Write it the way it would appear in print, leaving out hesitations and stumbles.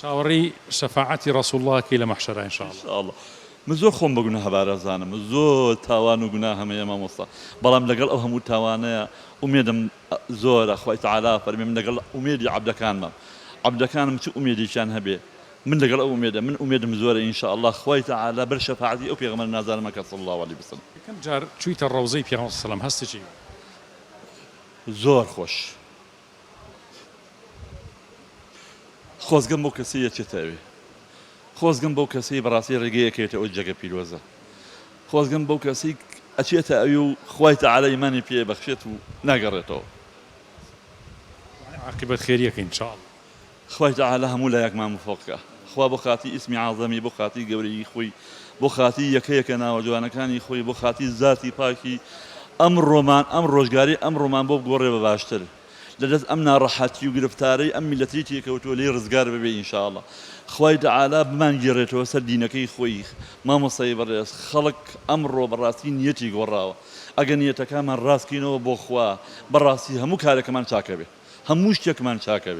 چاوەڕێی شەفاعەتی ڕەسوڵ الله کەی لە مەحشەرە ئینشاءالله. الله من زۆر خۆم بە گوناها بارەزانم زۆر تاوان و گوناه هەمەیە مامۆستا بەڵام لەگەڵ ئەو هەموو تاوانەیە ئومێدم زۆرە خوای تەعالا فەرمێ من لەگەڵ ئومێدی عەبدەکانمە عەبدەکانم چ ئومێدێکیان هەبێ من لەگەڵ ئەو ئومێدە من ئومێدم زۆرە ئینشاءالله خوای تەعالا بەر شەفاعەتی ئەو پێغەمبەر نازانمەکە صلی الله علیه وسلم. یەکەم جار چوویتە ڕەوزەی پێغەمبەر صلی الله علیه و سلم هەستێکی زۆر خۆش خۆزگەم بۆ کەسی یەکێتەوێ خۆزگەم بەو کەسی بەڕاستی ڕێگەیەکێتە ئەو جێگە پیرۆزە خۆزگەم بەو کەسی ئەچێتە ئەوی و خوای تەعالا ئیمانی پێ بەخشێت و ناگەڕێتەوە عاقبەت خێریەکە ئینشاءالله. خوای تەعالا هەموو لایەکمان موفقکە خوا بۆ خاتی ئیسمی عەظەمی بۆ خاتی گەورەی خۆی بۆ خاتی یەکەیەکە ناوە جوانەکانی خۆی بۆ خاتی زاتی پاکی ئەمڕۆمان ئەم ڕۆژگاری ئەمڕۆمان بۆ بگۆڕێ بە باشتر لەدەست ئەم ناڕەحەتی و گرفتارەی ئەم میلەتی تێکەوتووە لێی ڕزگار ببێ ئینشاءالله خوای تەعالا بمانگێڕێتەوە سەر دینەکەی خۆی مامۆستای بەڕێز خەڵک ئەمڕۆ بەڕاستی نیەتی گۆڕاوە ئەگە نیەتەکانمان ڕاستکەینەوە بۆ خوا بەڕاستی هەموو کارێکەمان چاکە بێ هەموو شتێکمان چاکە بێ